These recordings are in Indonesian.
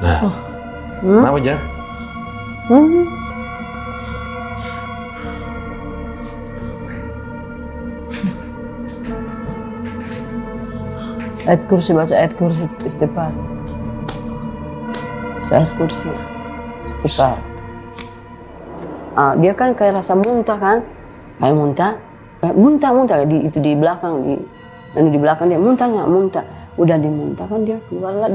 Nah, kenapa Jar? Ayat kursi, baca ayat kursi, istighfar. Ayat kursi, istighfar. Dia kan kayak rasa muntah kan, kayak muntah itu di belakang, di belakang dia muntah nggak muntah, udah dimuntahkan dia keluarlah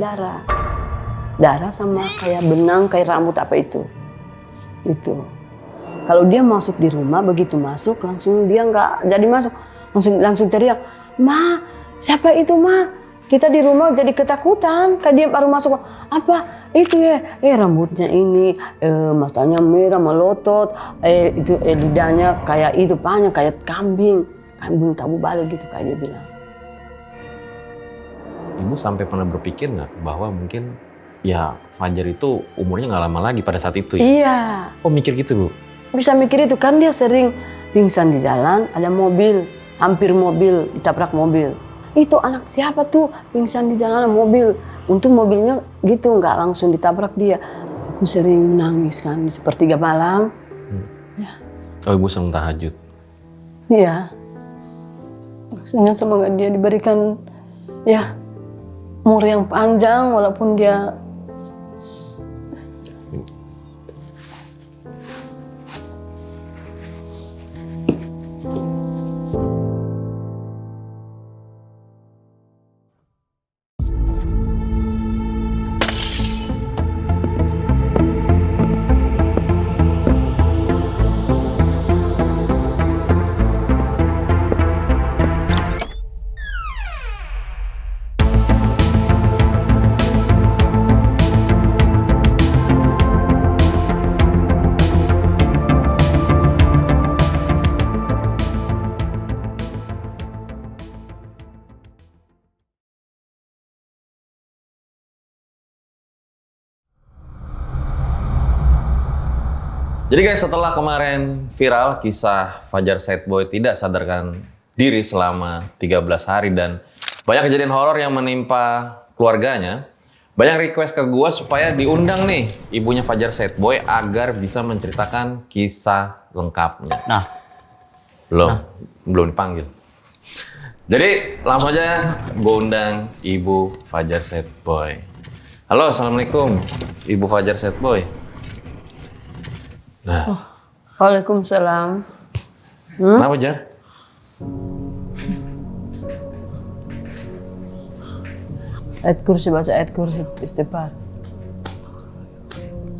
darah sama kayak benang, kayak rambut apa itu. Kalau dia masuk di rumah, begitu masuk langsung dia nggak jadi masuk, langsung teriak, "Ma, siapa itu, Ma? Kita di rumah jadi ketakutan." Kayak dia baru masuk, apa itu ya? Rambutnya ini, matanya merah melotot, itu lidahnya kayak itu panjang kayak kambing tabu balik gitu kayak dia bilang. Ibu sampai pernah berpikir nggak bahwa mungkin ya Fajar itu umurnya nggak lama lagi pada saat itu ya? Iya. Oh mikir gitu Bu? Bisa mikir itu kan dia sering pingsan di jalan, ada mobil, hampir mobil, ditabrak mobil. Itu anak siapa tuh pingsan di jalan mobil. Untung mobilnya gitu nggak langsung ditabrak dia. Aku sering nangis kan di sepertiga malam. Ya. Oh Ibu sering tahajud? Iya. Maksudnya semoga dia diberikan ya umur yang panjang walaupun dia Jadi guys, setelah kemarin viral kisah Fajar Sadboy tidak sadarkan diri selama 13 hari dan banyak kejadian horor yang menimpa keluarganya, banyak request ke gua supaya diundang nih ibunya Fajar Sadboy agar bisa menceritakan kisah lengkapnya. Nah, Belum dipanggil. Jadi langsung aja gua undang Ibu Fajar Sadboy. Halo, assalamualaikum Ibu Fajar Sadboy. Nah, Waalaikumsalam. kenapa Jar? Ayat kursi, baca ayat kursi, istighfar.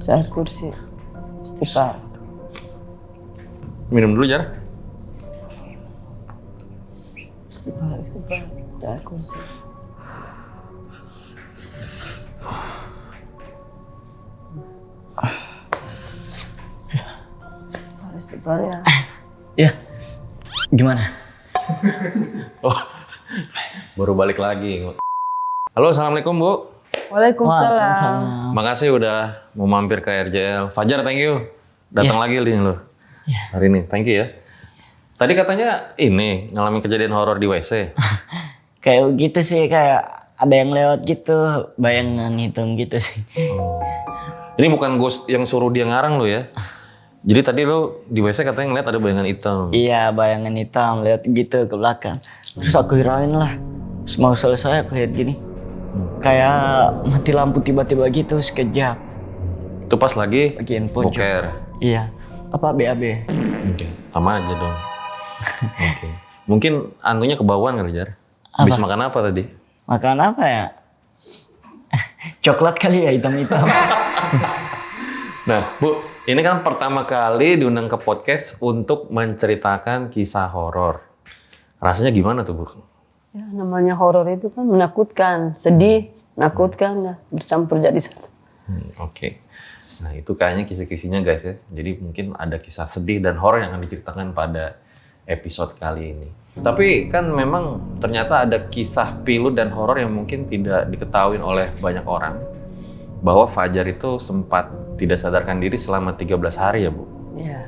Ayat kursi, istighfar. Minum dulu Jar. Istighfar, ayat kursi. Istighfar ya. ya, gimana? Oh, baru balik lagi. Halo, assalamualaikum Bu. Waalaikumsalam. Makasih udah mau mampir ke RJL. Fajar, thank you. Datang lagi nih lo. Hari ini, thank you ya. Tadi katanya ini ngalamin kejadian horor di WC. Kayak gitu sih, kayak ada yang lewat gitu, bayangan hitam gitu sih. Oh. Ini bukan ghost yang suruh dia ngarang lo ya. Jadi tadi lo di WC katanya ngeliat ada bayangan hitam. Iya, bayangan hitam lewat gitu ke belakang. Terus aku kirain lah, mau selesai aku lihat gini. Kayak mati lampu tiba-tiba gitu sekejap. Itu pas lagi handphone. boker. Iya. Apa BAB? Oke, sama aja dong. Oke. Mungkin antunya kebauan kali Jar. Habis makan apa tadi? Makan apa ya? Coklat kali ya, hitam-hitam. Nah, Bu, ini kan pertama kali diundang ke podcast untuk menceritakan kisah horor. Rasanya gimana tuh, Bu? Ya, namanya horor itu kan menakutkan, sedih, menakutkan, bercampur jadi satu. Oke. Nah, itu kayaknya kisah-kisahnya guys ya. Jadi mungkin ada kisah sedih dan horor yang akan diceritakan pada episode kali ini. Tapi kan memang ternyata ada kisah pilu dan horor yang mungkin tidak diketahui oleh banyak orang. Bahwa Fajar itu sempat tidak sadarkan diri selama 13 hari ya, Bu? Iya.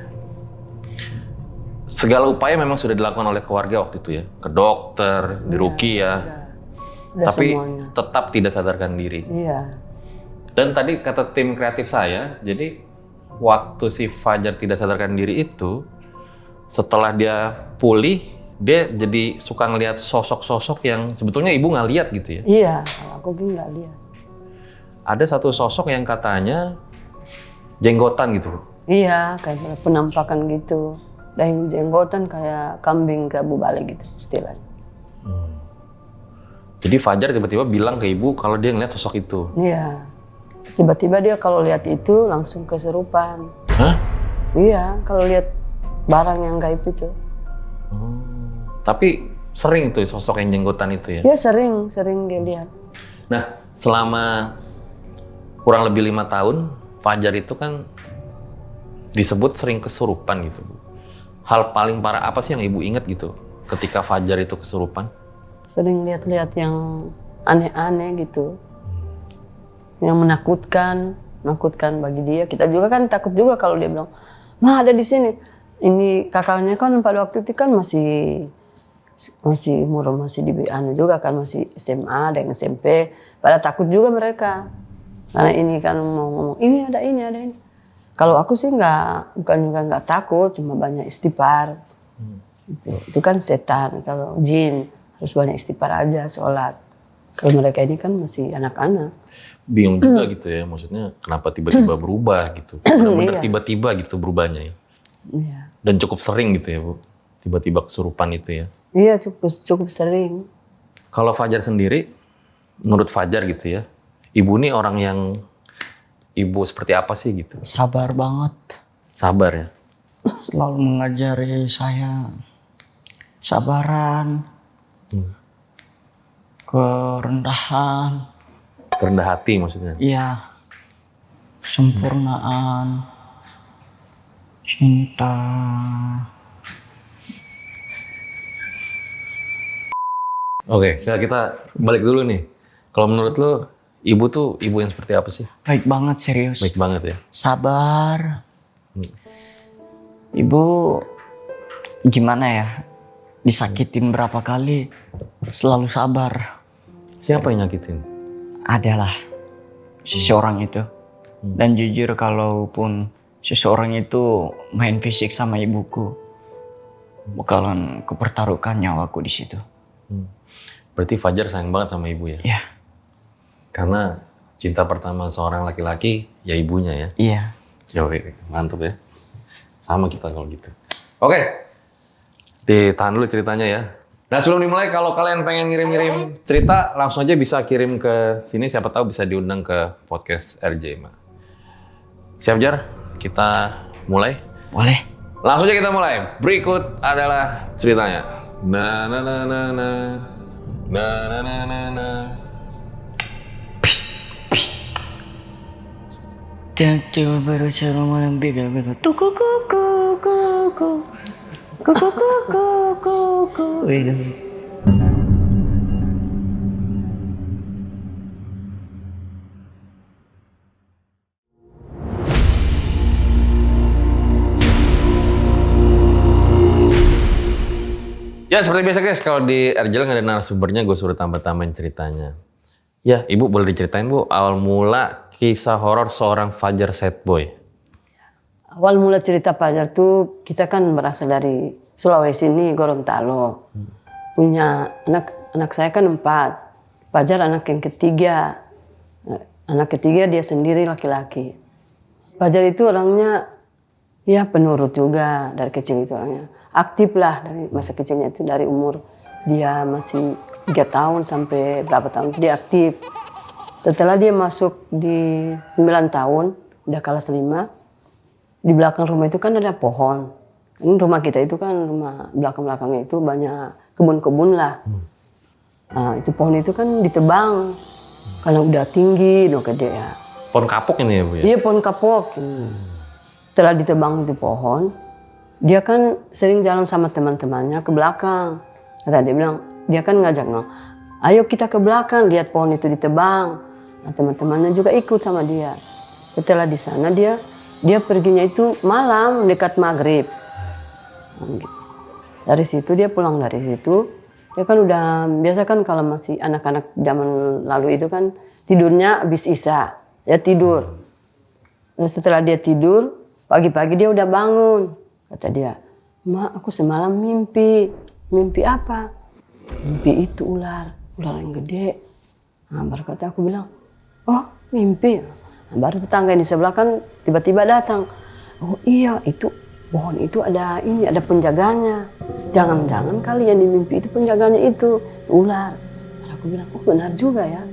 Segala upaya memang sudah dilakukan oleh keluarga waktu itu ya. Ke dokter, di ruqyah. Udah Tapi semuanya. tetap tidak sadarkan diri. Iya. Dan tadi kata tim kreatif saya, jadi waktu si Fajar tidak sadarkan diri itu, setelah dia pulih, dia jadi suka ngelihat sosok-sosok yang sebetulnya ibu nggak lihat gitu ya. Iya, kalau aku pun nggak lihat. Ada satu sosok yang katanya jenggotan gitu. Iya, kayak penampakan gitu. Dan jenggotan kayak kambing ke balik gitu istilahnya. Jadi Fajar tiba-tiba bilang ke ibu kalau dia ngeliat sosok itu. Iya. Tiba-tiba dia kalau lihat itu langsung kesurupan. Hah? Iya, kalau lihat barang yang gaib itu. Tapi sering tuh sosok yang jenggotan itu ya? Dia sering dia lihat. Nah, selama kurang lebih 5 tahun, Fajar itu kan disebut sering kesurupan gitu. Hal paling parah apa sih yang ibu ingat gitu ketika Fajar itu kesurupan? Sering lihat-lihat yang aneh-aneh gitu. Yang menakutkan bagi dia. Kita juga kan takut juga kalau dia bilang, "Ma, ada di sini." Ini kakaknya kan pada waktu itu kan masih umur masih di juga kan, masih SMA dan SMP. Pada takut juga mereka. Karena ini kan mau ngomong, ini ada ini. Kalau aku sih bukan takut, cuma banyak istighfar. Itu kan setan, kalau jin harus banyak istighfar aja, sholat. Kalau mereka ini kan masih anak-anak. Bingung juga gitu ya, maksudnya kenapa tiba-tiba berubah gitu. Benar-benar Iya. tiba-tiba gitu berubahnya ya. Iya. Dan cukup sering gitu ya Bu, tiba-tiba kesurupan itu ya. Iya, cukup sering. Kalau Fajar sendiri, menurut Fajar gitu ya, ibu ini orang yang ibu seperti apa sih gitu? Sabar banget. Sabar ya? Selalu mengajari saya sabaran, kerendahan, Rendah hati maksudnya? iya, sempurnaan, cinta. Oke, nah kita balik dulu nih. Kalau menurut lo, ibu tuh ibu yang seperti apa sih? Baik banget, serius. Baik banget ya? Sabar. Ibu gimana ya? Disakitin berapa kali, selalu sabar. Siapa yang nyakitin? Adalah seseorang itu. Dan jujur kalaupun seseorang itu main fisik sama ibuku, bakalan kupertaruhkan nyawaku di situ. Berarti Fajar sayang banget sama ibu ya? Iya. Karena cinta pertama seorang laki-laki ya ibunya ya? Iya. Yoi, mantep ya. Sama kita kalau gitu. Oke, ditahan dulu ceritanya ya. Nah sebelum dimulai, kalau kalian pengen ngirim-ngirim cerita, langsung aja bisa kirim ke sini. Siapa tahu bisa diundang ke podcast RJ. Siap Jar? Kita mulai? Boleh. Langsung aja kita mulai. Berikut adalah ceritanya. Na na na na na na na na na na. Tiba-tiba berusaha malam bega-bega. Kuku kuku kuku kuku kuku kuku. Ya seperti biasa guys, kalau di RJL nggak ada narasumbernya, gue suruh tambah-tambahin ceritanya. Ya, Ibu boleh diceritain Bu, awal mula kisah horor seorang Fajar Sad Boy. Awal mula cerita Fajar tuh, kita kan berasal dari Sulawesi ini, Gorontalo. Punya anak saya kan 4. Fajar anak yang ketiga. Anak ketiga dia sendiri laki-laki. Fajar itu orangnya ya penurut juga dari kecil itu orangnya. Aktif lah dari masa kecilnya itu, dari umur dia masih 3 tahun sampai berapa tahun dia aktif. Setelah dia masuk di 9 tahun, udah kelas 5, di belakang rumah itu kan ada pohon. Kan rumah kita itu kan rumah belakang-belakangnya itu banyak kebun-kebun lah. Nah, itu pohon itu kan ditebang karena udah tinggi, udah gede ya. Pohon kapuk ini ya Bu ya? Iya, pohon kapok. Setelah ditebang itu pohon, dia kan sering jalan sama teman-temannya ke belakang. Kata dia bilang, dia kan ngajak bilang, ayo kita ke belakang lihat pohon itu ditebang. Nah, teman-temannya juga ikut sama dia. Setelah di sana dia perginya itu malam dekat maghrib. Dari situ dia pulang dari situ. Dia kan udah biasa kan kalau masih anak-anak zaman lalu itu kan tidurnya habis isya. dia tidur. Nah, setelah dia tidur, pagi-pagi dia udah bangun. Kata dia, "Ma, aku semalam mimpi." "Mimpi apa?" "Mimpi itu ular yang gede." Nah, baru kata aku bilang, "Oh, mimpi." Nah, baru tetangga di sebelah kan tiba-tiba datang. "Oh iya, itu pohon itu ada penjaganya. Jangan-jangan kali yang di mimpi itu penjaganya itu ular." Baru aku bilang, "Oh benar juga ya."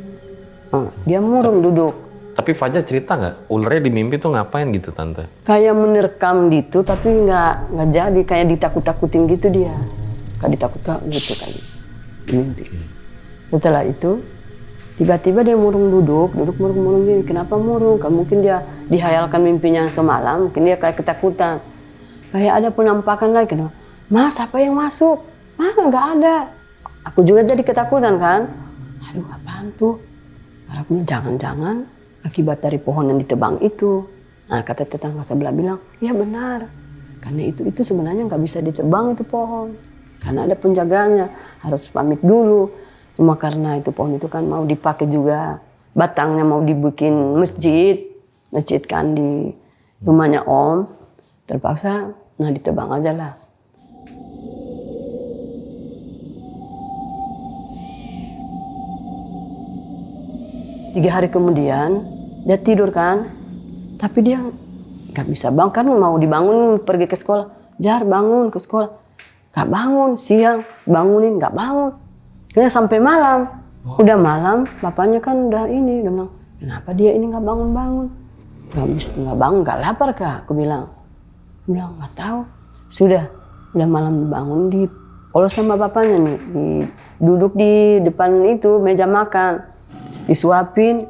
Nah, dia murung duduk. Tapi Fajar cerita nggak, ularnya di mimpi tuh ngapain gitu Tante? Kayak menerkam gitu, tapi nggak jadi, kayak ditakut-takutin gitu dia. Kayak ditakut-takutin gitu kali, di mimpi. Setelah itu, tiba-tiba dia murung duduk murung gini. Kenapa murung? Kan mungkin dia dihayalkan mimpinya semalam, mungkin dia kayak ketakutan. Kayak ada penampakan lagi. "Mas, apa yang masuk?" "Mana nggak ada." Aku juga jadi ketakutan kan. Aduh, apaan tuh? Aku bilang, jangan-jangan akibat dari pohon yang ditebang itu. Nah, kata tetangga sebelah bilang, "Ya benar. Karena itu sebenarnya nggak bisa ditebang itu pohon. Karena ada penjaganya, harus pamit dulu. Cuma karena itu pohon itu kan mau dipakai juga. Batangnya mau dibikin masjid kan di rumahnya Om. Terpaksa, nah ditebang aja lah." Tiga hari kemudian, dia tidur kan, tapi dia nggak bisa bangun kan, mau dibangun pergi ke sekolah. "Jar, bangun ke sekolah." Nggak bangun, siang bangunin nggak bangun. Kayaknya sampai malam. Udah malam, bapaknya kan udah bilang, "Kenapa dia ini nggak bangun-bangun?" Nggak bangun, nggak lapar kah? Aku bilang nggak tahu. Udah malam dibangun, dipolos sama bapaknya nih, duduk di depan itu meja makan. Disuapin,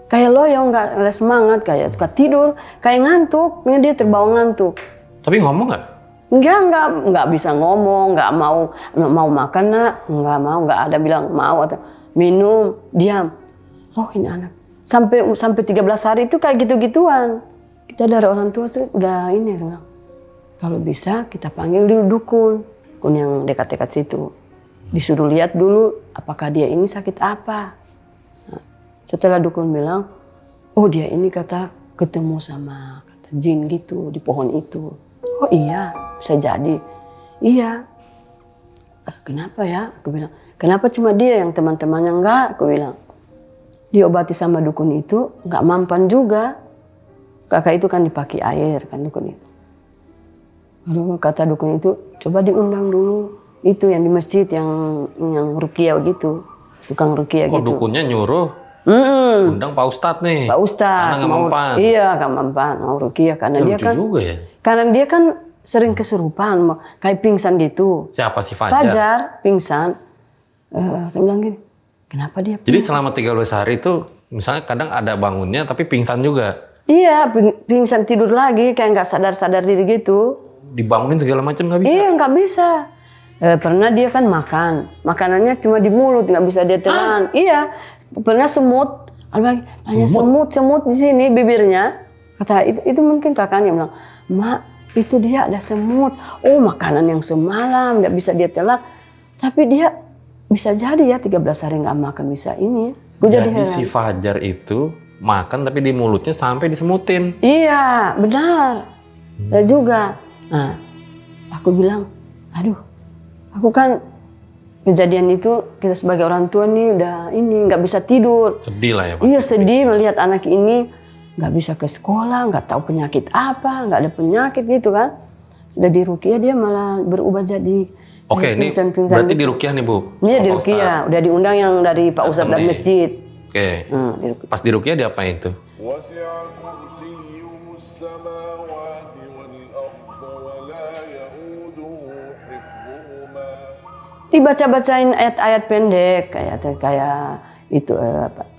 kayak loyong, nggak ada semangat, kayak suka tidur, kayak ngantuk, dia terbawa ngantuk. Tapi ngomong nggak? Nggak bisa ngomong, nggak mau makan nak, nggak ada bilang mau atau minum, diam. Oh ini anak, sampai 13 hari itu kayak gitu-gituan. Kita dari orang tua udah bilang, kalau bisa kita panggil dulu dukun yang dekat-dekat situ. Disuruh lihat dulu apakah dia ini sakit apa. Setelah dukun bilang, "Oh dia ini kata ketemu sama jin gitu di pohon itu." "Oh iya, bisa jadi." "Iya." "Kenapa ya?" Aku bilang. "Kenapa cuma dia, yang teman-temannya enggak?" Aku bilang. Diobati sama dukun itu enggak mampan juga. Kakak itu kan dipakai air kan dukun itu. Lalu kata dukun itu, "Coba diundang dulu. Itu yang di masjid yang ruqyah gitu. Tukang ruqyah gitu." Oh dukunnya nyuruh? Undang Pak Ustadz nih. Pak Ustadz. Karena nggak mempan. Iya, nggak mempan. Mau ruqyah karena dia kan. Juga ya? Karena dia kan sering kesurupan, kayak pingsan gitu. Siapa sih Fajar? Fajar pingsan. Dia bilang gini, "Kenapa dia pingsan?" Jadi selama 13 hari itu, misalnya kadang ada bangunnya tapi pingsan juga? Iya, pingsan tidur lagi, kayak nggak sadar diri gitu. Dibangunin segala macam nggak bisa? Iya, nggak bisa. Pernah dia kan makanannya cuma di mulut, nggak bisa dia telan. Iya. Pernah semut, hanya semut di sini bibirnya. Kata itu mungkin kakaknya bilang, "Mak, itu dia ada semut." Oh, makanan yang semalam nggak bisa dia telan. Tapi dia bisa jadi ya 13 hari nggak makan bisa ini. Gue jadi heran. Si Fajar itu makan tapi di mulutnya sampai disemutin. Iya, benar. Dan juga. Nah, aku bilang, aduh, aku kan kejadian itu kita sebagai orang tua nih udah nggak bisa tidur. Sedih lah ya. Iya sedih melihat anak ini nggak bisa ke sekolah, nggak tahu penyakit apa, nggak ada penyakit gitu kan. Sudah di ruqyah dia malah berubah jadi Oke, ini berarti di ruqyah nih Bu? Iya di ruqyah, udah diundang yang dari Pak Ustadz dari masjid. Oke, pas di ruqyah diapain tuh? Dibaca-bacain ayat-ayat pendek kayak itu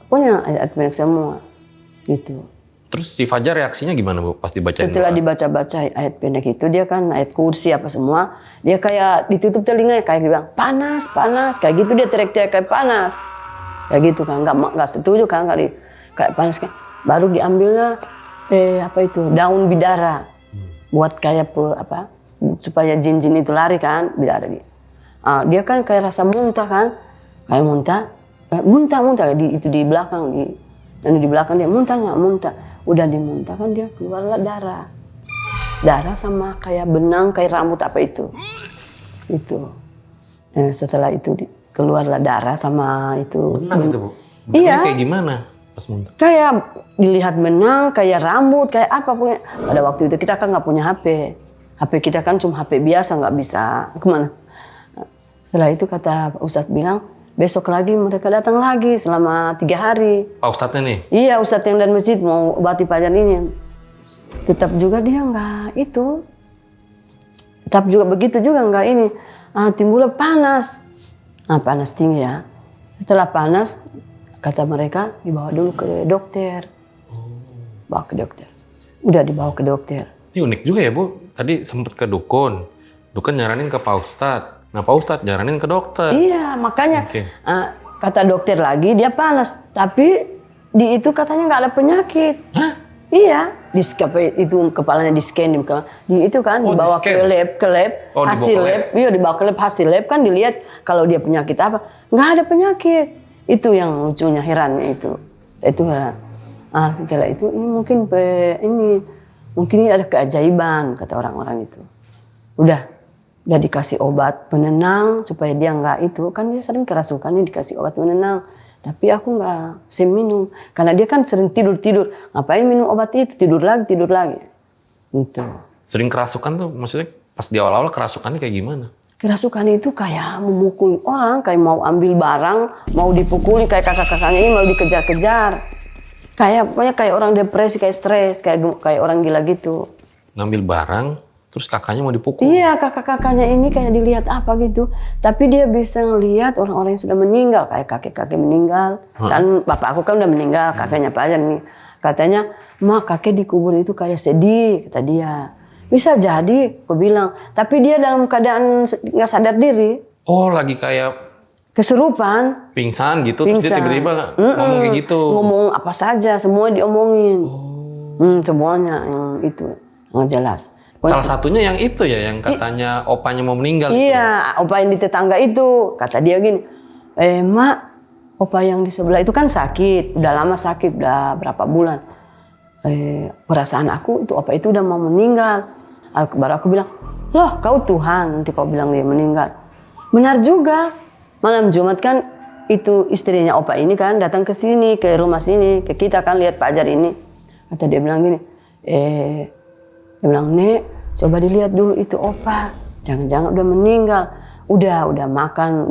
pokoknya ayat pendek semua gitu. Terus si Fajar reaksinya gimana Bu pas dibacain? Setelah dibaca-baca ayat pendek itu dia kan ayat kursi apa semua, dia kayak ditutup telinganya kayak bilang panas kayak gitu, dia teriak-teriak kayak panas kayak gitu kan, nggak setuju kan kayak panas kan. Baru diambilnya daun bidara buat kayak supaya jin-jin itu lari kan, bidara dia. Dia kan kayak rasa muntah kan, kayak muntah itu di belakang Dan di belakang dia muntah nggak muntah. Udah dimuntahkan dia keluarlah darah. Darah sama kayak benang, kayak rambut apa itu. Itu. Setelah itu keluarlah darah sama itu. Benang itu, Bu? Benangnya Iya. kayak gimana pas muntah? Kayak dilihat benang, kayak rambut, kayak apa punya. Pada waktu itu kita kan nggak punya HP. HP kita kan cuma HP biasa, nggak bisa kemana. Setelah itu kata Pak Ustadz bilang, besok lagi mereka datang lagi selama 3 hari. Pak Ustadznya nih? Iya, Ustadz yang dari masjid mau obati Fajar ini. Tetap juga dia nggak itu. Tetap juga begitu juga nggak ini. Timbulnya panas. Panas tinggi ya. Setelah panas, kata mereka dibawa dulu ke dokter. Bawa ke dokter. Udah dibawa ke dokter. Ini unik juga ya, Bu. Tadi sempet ke dukun. Dukun nyaranin ke Pak Ustadz. Nah, Pak Ustadz nyaranin ke dokter. Iya, makanya Oke. kata dokter lagi dia panas. Tapi di itu katanya nggak ada penyakit. Hah? Iya, itu kepalanya di scan di itu kan Oh, dibawa di-scan? ke lab, Oh, dibawa hasil ke lab, iya dibawa ke lab hasil lab kan dilihat kalau dia penyakit apa, nggak ada penyakit. Itu yang lucunya herannya itu heran. Setelah itu ini mungkin ini ada keajaiban kata orang-orang itu. Udah dikasih obat penenang supaya dia nggak itu kan dia sering kerasukan nih dikasih obat penenang. Tapi aku nggak minum karena dia kan sering tidur. Ngapain minum obat itu? Tidur lagi. Gitu. Sering kerasukan tuh maksudnya pas di awal-awal kerasukannya kayak gimana? Kerasukan itu kayak memukul orang, kayak mau ambil barang, mau dipukuli kayak kakak-kakaknya ini mau dikejar-kejar. Pokoknya kayak orang depresi, kayak stres, kayak orang gila gitu. Ngambil barang, terus kakaknya mau dipukul? Iya, kakak-kakaknya ini kayak dilihat apa gitu. Tapi dia bisa ngelihat orang-orang yang sudah meninggal, kayak kakek-kakek meninggal. Kan bapak aku kan udah meninggal, kakeknya Pak Ajan nih. Katanya, "Ma, kakek dikubur itu kayak sedih," kata dia. Bisa jadi, aku bilang. Tapi dia dalam keadaan nggak sadar diri. Oh, lagi kayak Kesurupan. pingsan gitu, terus dia tiba-tiba ngomong kayak gitu. Ngomong apa saja, semua diomongin. Semuanya yang itu, nggak jelas. Salah satunya yang itu ya, yang katanya opanya mau meninggal. Iya, opa yang di tetangga itu. Kata dia gini, Mak, opa yang di sebelah itu kan sakit. Udah lama sakit, udah berapa bulan. Perasaan aku itu opa itu udah mau meninggal. Baru aku bilang, loh kau Tuhan, nanti kau bilang dia meninggal. Benar juga. Malam Jumat kan itu istrinya opa ini kan datang ke sini, ke rumah sini. Ke kita kan lihat Pak Ajar ini. Kata dia bilang gini, dia bilang, "Nek, coba dilihat dulu itu opa. Jangan-jangan udah meninggal. Udah makan.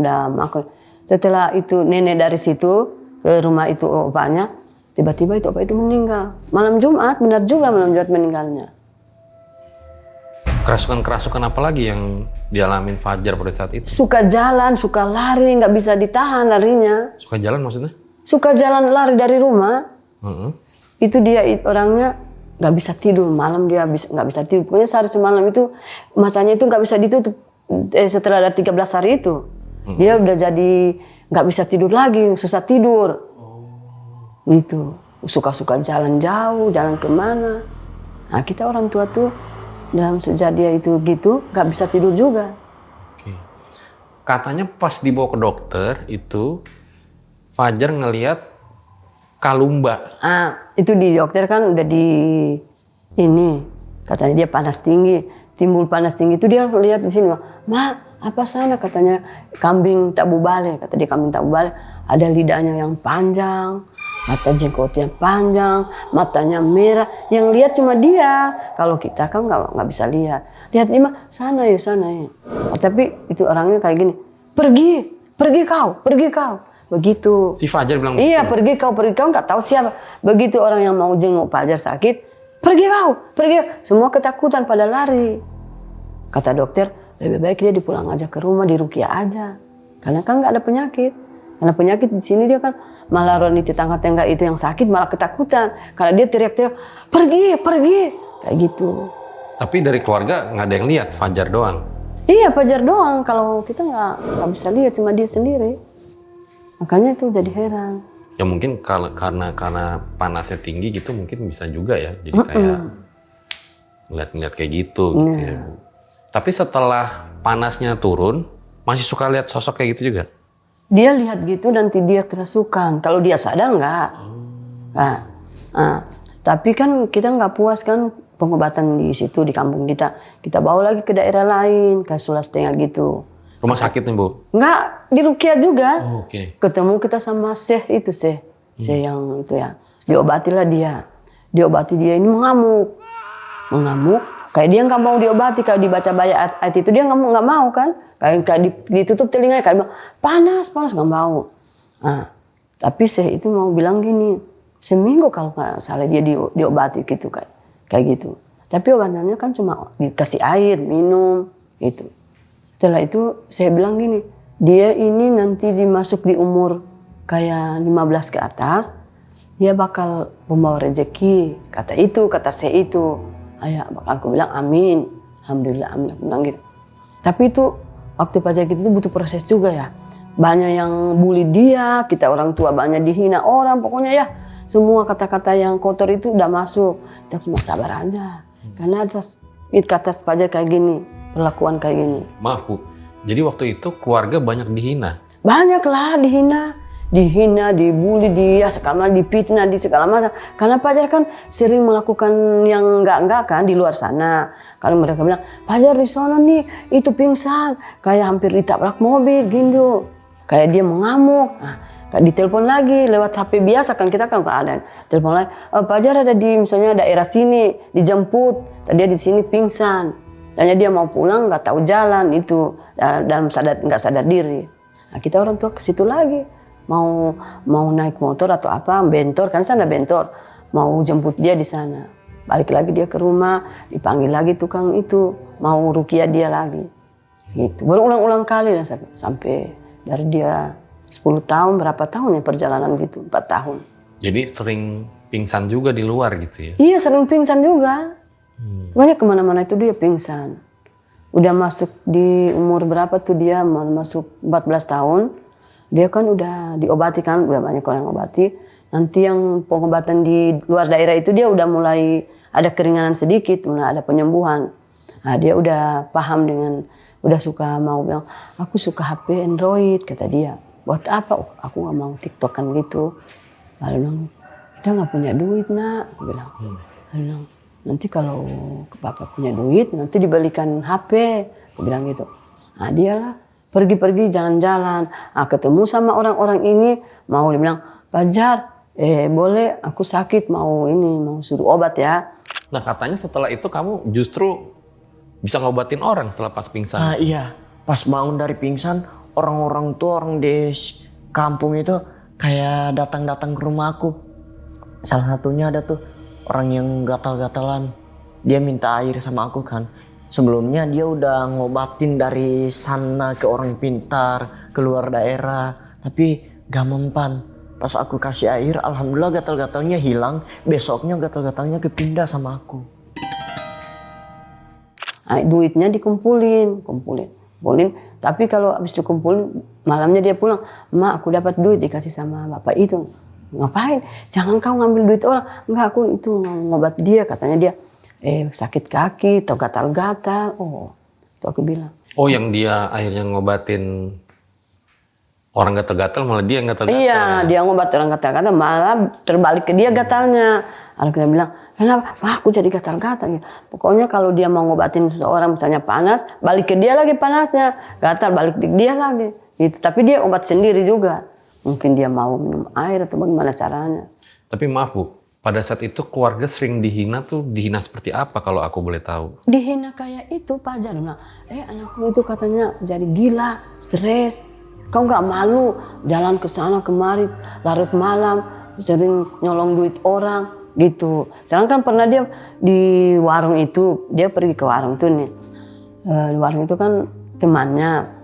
Setelah itu nenek dari situ ke rumah itu opanya. Tiba-tiba itu opa itu meninggal. Malam Jumat, benar juga malam Jumat meninggalnya. Kerasukan apa lagi yang dialamin Fajar pada saat itu? Suka jalan, suka lari, nggak bisa ditahan larinya. Suka jalan maksudnya? Suka jalan lari dari rumah. Itu dia orangnya nggak bisa tidur malam dia nggak bisa tidur. Pokoknya sehari semalam itu matanya itu nggak bisa ditutup. Setelah ada 13 hari itu dia udah jadi nggak bisa tidur lagi, susah tidur. Itu suka-suka jalan jauh, jalan kemana. Nah kita orang tua tuh dalam sejak dia itu gitu nggak bisa tidur juga. Oke. Katanya pas dibawa ke dokter itu Fajar ngelihat kalumba. Itu di dokter kan udah ini katanya dia panas tinggi, timbul panas tinggi itu dia lihat di sini, "Ma, apa sana?" katanya kambing tak bubale, kata dia kambing tak bubale, ada lidahnya yang panjang, mata jenggotnya panjang, matanya merah, yang lihat cuma dia. Kalau kita kan nggak bisa lihat. Lihat dia mah sana ya. Tapi itu orangnya kayak gini, pergi kau. Begitu. Si Fajar bilang Iya, begitu. pergi kau nggak tahu siapa. Begitu orang yang mau jenguk Fajar sakit, pergi kau. Semua ketakutan pada lari. Kata dokter, lebih baik dia dipulang aja ke rumah, diruqyah aja. Karena kan nggak ada penyakit. Karena penyakit di sini dia kan malah orang di tetangga-tetangga itu yang sakit malah ketakutan. Karena dia teriak-teriak, pergi. Kayak gitu. Tapi dari keluarga nggak ada yang lihat, Fajar doang. Iya, Fajar doang. Kalau kita nggak bisa lihat, cuma dia sendiri. Makanya itu jadi heran. Ya mungkin karena panasnya tinggi gitu mungkin bisa juga ya. Jadi kayak ngeliat kayak gitu ya, Bu. Tapi setelah panasnya turun, masih suka lihat sosok kayak gitu juga? Dia lihat gitu nanti dia kerasukan. Kalau dia sadar enggak. Tapi kan kita nggak puas kan pengobatan di situ di kampung kita. Kita bawa lagi ke daerah lain, ke Sulawesi gitu. Rumah sakit nih, Bu? Enggak, di Rukia juga. Oh, oke. Ketemu kita sama Syekh yang itu ya. Diobatilah dia. Diobati dia ini mengamuk. Kayak dia nggak mau diobati, kalau dibaca ayat itu dia nggak mau kan. Kayak ditutup telinganya, kayak bilang panas nggak mau. Tapi Syekh itu mau bilang gini, seminggu kalau nggak salah dia diobati gitu kayak gitu. Tapi obatannya kan cuma dikasih air, minum gitu. Setelah itu saya bilang gini, dia ini nanti dimasuk di umur kayak 15 ke atas, dia bakal membawa rezeki. Kata saya itu. Aku bilang amin. Alhamdulillah amin. Aku bilang gitu. Tapi itu waktu pajak itu butuh proses juga ya. Banyak yang bully dia, kita orang tua banyak dihina orang. Pokoknya ya semua kata-kata yang kotor itu udah masuk. Kita cuma sabar aja. Karena atas pajak kayak gini. Perlakuan kayak gini. Maaf, Bu. Jadi waktu itu keluarga banyak dihina? Banyak lah dihina, dibully dia, dipitnah, di segala macam. Karena Pajar kan sering melakukan yang enggak kan di luar sana. Kalau mereka bilang, Pajar di sana nih, itu pingsan. Kayak hampir ditabrak mobil gitu. Kayak dia mengamuk. Ditelepon lagi lewat HP biasa kan, kita kan keadaan. Telepon lagi, Pajar ada di misalnya daerah sini, dijemput. Tadi dia di sini pingsan. Tanya dia mau pulang nggak tahu jalan itu dalam nggak sadar diri. Nah, kita orang tua ke situ lagi mau naik motor atau apa bentor kan sana bentor mau jemput dia di sana. Balik lagi dia ke rumah dipanggil lagi tukang itu mau rukiah dia lagi. Gitu berulang-ulang kali lah sampai dari dia 10 tahun berapa tahun ya perjalanan gitu 4 tahun. Jadi sering pingsan juga di luar gitu ya? Iya sering pingsan juga. Pokoknya kemana-mana itu dia pingsan. Udah masuk di umur berapa tuh dia mau masuk 14 tahun. Dia kan udah diobati kan, udah banyak orang obati. Nanti yang pengobatan di luar daerah itu dia udah mulai ada keringanan sedikit, mulai ada penyembuhan. Nah, dia udah paham udah suka mau bilang, aku suka HP Android kata dia. Buat apa? Aku nggak mau TikTokan gitu. Lalu bilang, kita nggak punya duit nak, aku bilang. Lalu bilang, nanti kalau bapak punya duit nanti dibelikan HP, aku bilang gitu. Nah dialah pergi-pergi jalan-jalan, ketemu sama orang-orang ini mau dibilang Pajar, boleh aku sakit mau suruh obat ya. Nah katanya setelah itu kamu justru bisa ngobatin orang setelah pas pingsan. Iya, pas bangun dari pingsan orang-orang tuh orang di kampung itu kayak datang-datang ke rumah aku. Salah satunya ada tuh orang yang gatal-gatalan, dia minta air sama aku kan. Sebelumnya dia udah ngobatin dari sana ke orang pintar, keluar daerah, tapi gak mempan. Pas aku kasih air, alhamdulillah gatal-gatalnya hilang. Besoknya gatal-gatalnya kepindah sama aku. Duitnya dikumpulin. Tapi kalau habis dikumpulin, malamnya dia pulang, Mak aku dapat duit dikasih sama bapak itu. Ngapain? Jangan kau ngambil duit orang. Enggak, aku itu ngobat dia. Katanya dia sakit kaki atau gatal-gatal. Oh, itu aku bilang. Oh, yang dia akhirnya ngobatin orang gatal-gatal malah dia yang gatal-gatal. Iya, dia ngobat orang gatal-gatal malah terbalik ke dia gatalnya. Lalu dia bilang, kenapa? Aku jadi gatal-gatal. Pokoknya kalau dia mau ngobatin seseorang misalnya panas, balik ke dia lagi panasnya. Gatal, balik ke dia lagi. Gitu. Tapi dia obat sendiri juga. Mungkin dia mau minum air atau bagaimana caranya. Tapi maaf Bu, pada saat itu keluarga sering dihina tuh dihina seperti apa kalau aku boleh tahu? Dihina kayak itu Pak Jar bilang, anakmu itu katanya jadi gila, stres. Kau nggak malu jalan ke sana kemari larut malam, sering nyolong duit orang gitu. Sekarang kan pernah dia di warung itu, dia pergi ke warung itu nih. Di warung itu kan temannya.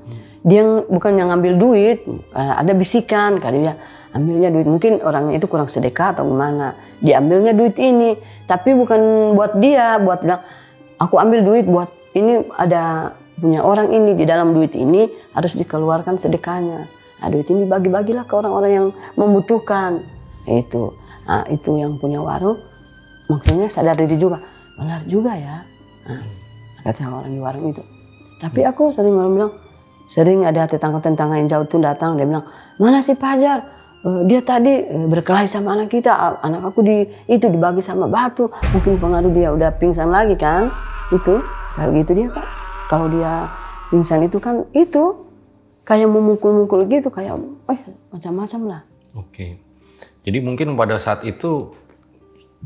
Dia bukan yang ngambil duit, ada bisikan, kali dia ambilnya duit. Mungkin orang itu kurang sedekah atau gimana. Dia ambilnya duit ini, tapi bukan buat dia, buat bilang, aku ambil duit buat ini ada punya orang ini, di dalam duit ini harus dikeluarkan sedekahnya. Nah, duit ini bagi-bagilah ke orang-orang yang membutuhkan. Itu yang punya warung, maksudnya sadar diri juga. Benar juga ya, kata orang di warung itu. Tapi aku sering bilang, sering ada tetangga-tetangga yang jauh tuh datang, dia bilang, mana si Pajar? dia tadi berkelahi sama anak kita, anak aku dibagi sama batu, mungkin pengaruh dia udah pingsan lagi kan, itu kayak gitu dia Kak. Kalau dia pingsan itu kan itu kayak memukul-mukul gitu, kayak macam-macam lah. Oke. Jadi mungkin pada saat itu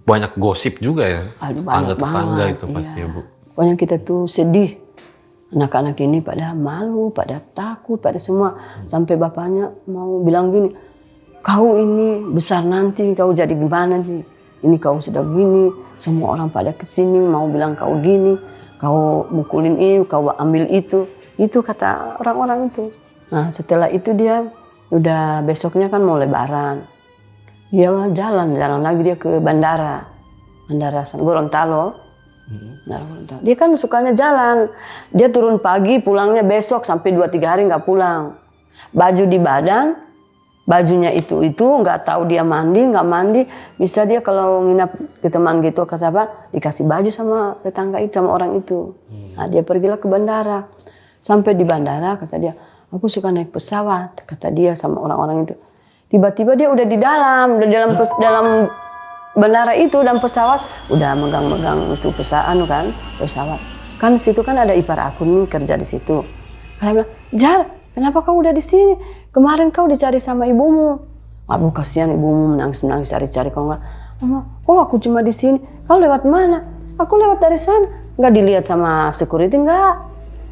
banyak gosip juga ya, Aduh, banyak tetangga banget, itu pasti ya Bu. Pokoknya kita tuh sedih. Anak-anak ini pada malu, pada takut, pada semua. Sampai bapaknya mau bilang gini, kau ini besar nanti, kau jadi gimana nih? Ini kau sudah gini, semua orang pada kesini mau bilang kau gini, kau mukulin ini, kau ambil itu. Itu kata orang-orang itu. Nah setelah itu dia, udah besoknya kan mau lebaran. Dia jalan lagi dia ke bandara Gorontalo. Dia kan sukanya jalan. Dia turun pagi, pulangnya besok sampai 2-3 hari nggak pulang. Baju di badan, bajunya itu nggak tahu dia mandi nggak mandi. Bisa dia kalau nginap ke teman gitu kata apa dikasih baju sama tetangga itu sama orang itu. Nah dia pergilah ke bandara. Sampai di bandara kata dia, aku suka naik pesawat kata dia sama orang-orang itu. Tiba-tiba dia udah di dalam bandara itu dan pesawat udah megang-megang itu pesawat kan situ kan ada ipar aku nih kerja di situ. Dia bilang, Jar, kenapa kau udah di sini? Kemarin kau dicari sama ibumu. Aku kasihan ibumu menangis cari-cari kau nggak. Kok aku cuma di sini? Kau lewat mana? Aku lewat dari sana. Nggak dilihat sama security nggak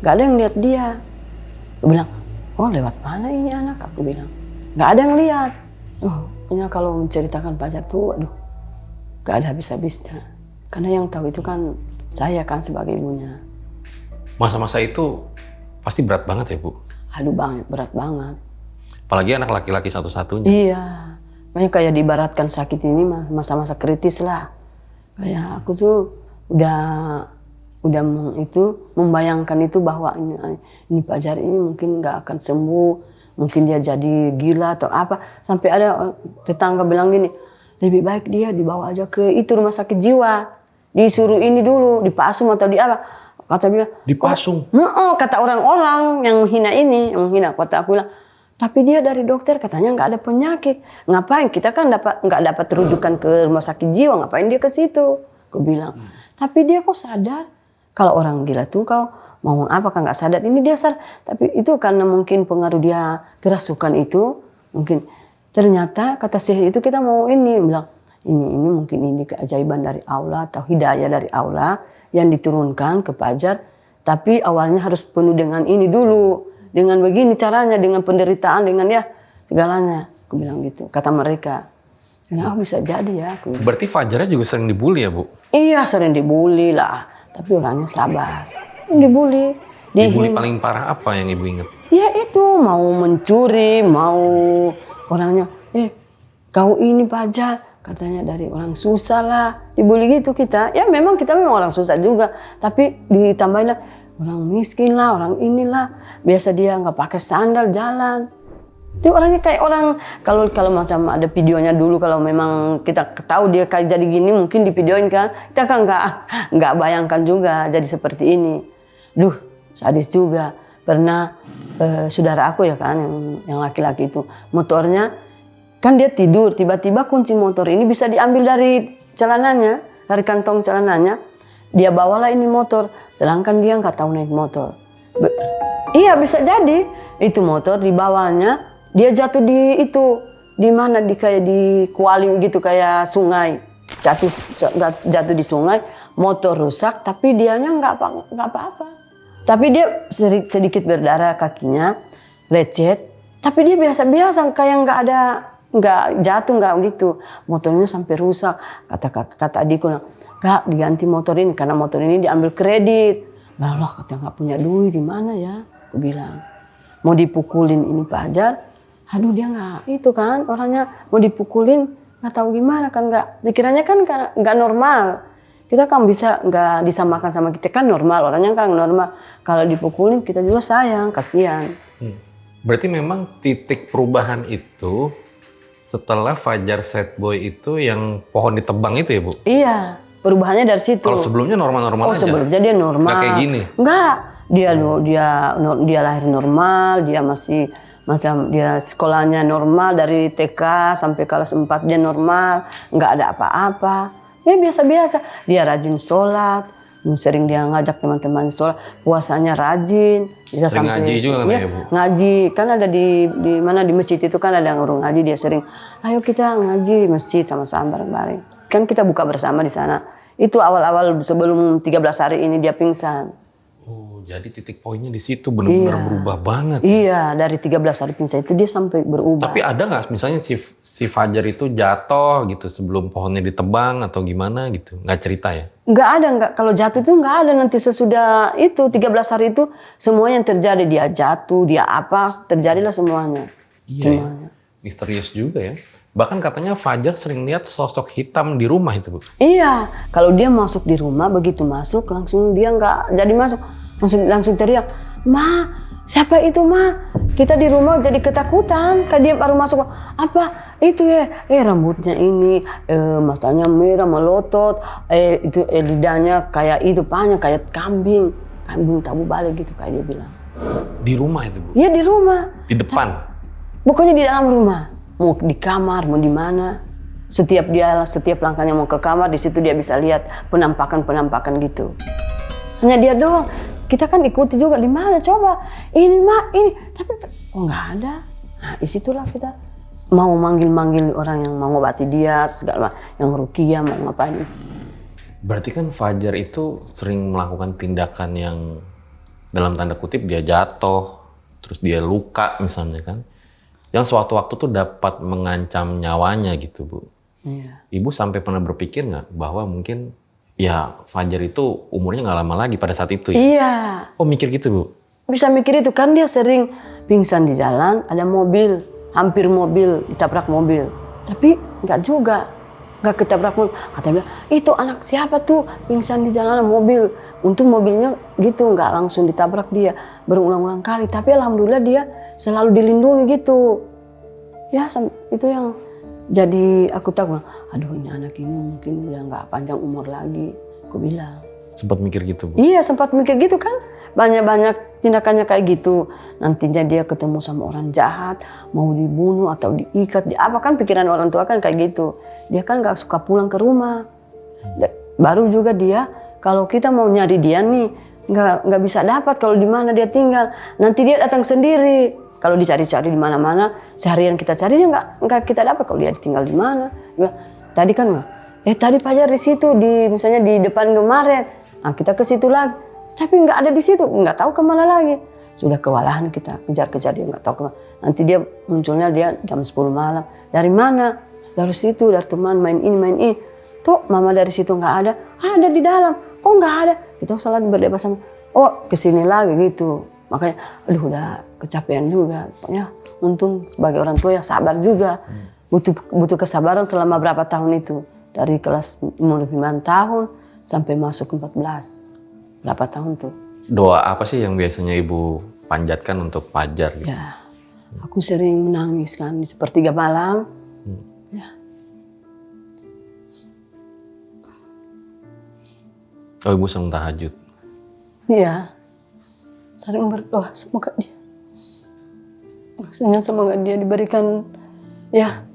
ada yang lihat dia. Aku bilang, oh lewat mana ini anak? Aku bilang, nggak ada yang lihat. Punya kalau menceritakan Pajar tuh, aduh. Gak ada habis-habisnya. Karena yang tahu itu kan saya kan sebagai ibunya. Masa-masa itu pasti berat banget ya Bu? Aduh berat banget. Apalagi anak laki-laki satu-satunya. Iya. Makanya kayak diibaratkan sakit ini masa-masa kritis lah. Kayak aku tuh udah membayangkan itu bahwa ini Pajar ini mungkin gak akan sembuh. Mungkin dia jadi gila atau apa. Sampai ada tetangga bilang gini, lebih baik dia dibawa aja ke itu rumah sakit jiwa. Disuruh ini dulu, dipasung atau di apa. Kata dia, dipasung? Kata orang-orang yang menghina. Kata aku bilang, tapi dia dari dokter katanya nggak ada penyakit. Ngapain? Kita kan nggak dapat rujukan ke rumah sakit jiwa. Ngapain dia ke situ? Aku bilang. Tapi dia kok sadar? Kalau orang gila tuh kau mau apa kan nggak sadar. Ini dia sadar. Tapi itu karena mungkin pengaruh dia kerasukan itu. Mungkin. Ternyata kata sihir itu kita mau bilang ini mungkin ini keajaiban dari Allah atau hidayah dari Allah yang diturunkan ke Pajar. Tapi awalnya harus penuh dengan ini dulu, dengan begini caranya, dengan penderitaan, dengan ya segalanya. Aku bilang gitu, kata mereka. Nah, bisa jadi ya. Berarti Fajarnya juga sering dibully ya Bu? Iya sering dibully lah, tapi orangnya sabar. Dibully. Dibully paling parah apa yang Ibu ingat? Ya itu mau mencuri, mau orangnya, kau ini Pajar, katanya dari orang susah lah, dibully gitu kita. Ya memang kita orang susah juga, tapi ditambahin lah orang miskin lah, orang inilah. Biasa dia nggak pakai sandal jalan. Itu orangnya kayak orang kalau macam ada videonya dulu kalau memang kita tahu dia kayak jadi gini mungkin di videoin kan, kita kan nggak bayangkan juga jadi seperti ini. Duh, sadis juga. Pernah saudara aku ya kan yang laki-laki itu motornya kan dia tidur tiba-tiba kunci motor ini bisa diambil dari celananya dari kantong celananya dia bawalah ini motor sedangkan dia nggak tahu naik motor. Iya bisa jadi itu motor dibawanya dia jatuh di mana kayak di kuali gitu kayak sungai jatuh di sungai motor rusak tapi dianya nggak apa-apa. Tapi dia sedikit berdarah kakinya, lecet. Tapi dia biasa-biasa kayak nggak jatuh nggak gitu. Motornya sampai rusak. Kata adikku, Kak diganti motor ini karena motor ini diambil kredit. Allah kata nggak punya duit di mana ya? Aku bilang mau dipukulin ini Pajar. Aduh dia nggak itu kan orangnya mau dipukulin nggak tahu gimana kan nggak. Dikiranya kan nggak normal. Kita kan bisa nggak disamakan sama kita kan normal orangnya kan normal kalau dipukulin kita juga sayang kasihan. Berarti memang titik perubahan itu setelah Fajar Sad Boy itu yang pohon ditebang itu ya Bu? Iya perubahannya dari situ. Kalau sebelumnya normal-normal aja? Sebelumnya dia normal. Nggak kayak gini? Nggak dia lahir normal dia Macam dia sekolahnya normal dari TK sampai kelas 4 dia normal, nggak ada apa-apa. Ya biasa-biasa. Dia rajin sholat, sering dia ngajak teman-teman sholat, puasanya rajin. Bisa Sering sampai ngaji juga kan ya, Bu? Ngaji, kan ada di mana di masjid itu kan ada guru ngaji, dia sering, ayo kita ngaji masjid sama-sama bareng-bareng. Kan kita buka bersama di sana. Itu awal-awal sebelum 13 hari ini dia pingsan. Oh, jadi titik poinnya di situ benar-benar berubah banget. Iya, dari 13 hari pingsan itu dia sampai berubah. Tapi ada nggak misalnya si Fajar itu jatuh gitu sebelum pohonnya ditebang atau gimana gitu? Nggak cerita ya? Nggak ada, nggak. Kalau jatuh itu nggak ada. Nanti sesudah itu 13 hari itu semuanya yang terjadi. Dia jatuh, dia apa, terjadilah semuanya. Iya, Semuanya. misterius juga ya. Bahkan katanya Fajar sering lihat sosok hitam di rumah itu, Bu. Iya, kalau dia masuk di rumah, begitu masuk langsung dia nggak jadi masuk. Langsung teriak, "Ma, siapa itu, Ma?" Kita di rumah jadi ketakutan. Kayak dia baru masuk, apa itu ya? Rambutnya ini, matanya merah melotot, itu lidahnya kayak itu banyak kayak kambing tabu balik gitu kayak dia bilang. Di rumah itu, Bu? Iya di rumah. Di depan? Pokoknya di dalam rumah. Mau di kamar, mau di mana. Setiap langkahnya mau ke kamar, di situ dia bisa lihat penampakan gitu. Hanya dia doang. Kita kan ikuti juga, di mana coba? Ini Mak, ini. Tapi kok nggak ada. Nah, disitulah kita mau manggil orang yang mau ngobati dia, segala yang ruqyah mau ngapain. Berarti kan Fajar itu sering melakukan tindakan yang dalam tanda kutip dia jatuh, terus dia luka misalnya kan. Yang suatu waktu tuh dapat mengancam nyawanya gitu, Bu. Iya. Ibu sampai pernah berpikir nggak bahwa mungkin ya Fajar itu umurnya nggak lama lagi pada saat itu ya? Iya. Oh mikir gitu, Bu? Bisa mikir itu kan dia sering pingsan di jalan, ada mobil, hampir mobil, ditabrak mobil. Tapi nggak juga, nggak ketabrak mobil. Katanya bilang, itu anak siapa tuh pingsan di jalan mobil. Untung mobilnya gitu, nggak langsung ditabrak dia. Berulang-ulang kali, tapi alhamdulillah dia selalu dilindungi gitu. Ya itu yang jadi aku takut, aduh ini anak ini mungkin udah nggak panjang umur lagi, aku bilang. Sempat mikir gitu, Bu? Iya sempat mikir gitu kan, banyak tindakannya kayak gitu. Nantinya dia ketemu sama orang jahat, mau dibunuh atau diikat, apa kan pikiran orang tua kan kayak gitu. Dia kan nggak suka pulang ke rumah. Baru juga dia, kalau kita mau nyari dia nih, nggak bisa dapat kalau di mana dia tinggal. Nanti dia datang sendiri. Kalau dicari-cari di mana-mana, seharian kita cari dia nggak kita dapat kalau dia tinggal di mana. Tadi kan, tadi Fajar di situ, misalnya di depan kemarin. Nah, kita ke situ lagi, tapi nggak ada di situ, nggak tahu kemana lagi. Sudah kewalahan kita kejar-kejar dia nggak tahu kemana. Nanti dia munculnya dia jam 10 malam. Dari mana? Dari situ, dari teman main ini. Tuh mama dari situ nggak ada. Ada di dalam. Kok nggak ada? Kita salah berdebat sama. Oh kesini lagi gitu. Makanya, aduh udah kecapean juga. Pokoknya untung sebagai orang tua yang sabar juga. Butuh kesabaran selama berapa tahun itu. Dari kelas umur 9 tahun sampai masuk 14. Berapa tahun tuh. Doa apa sih yang biasanya Ibu panjatkan untuk Fajar gitu? Ya, aku sering menangis kan di sepertiga malam. Ya. Oh Ibu sering tahajud? Iya. Sering berdoa semoga dia. Maksudnya semoga dia diberikan ya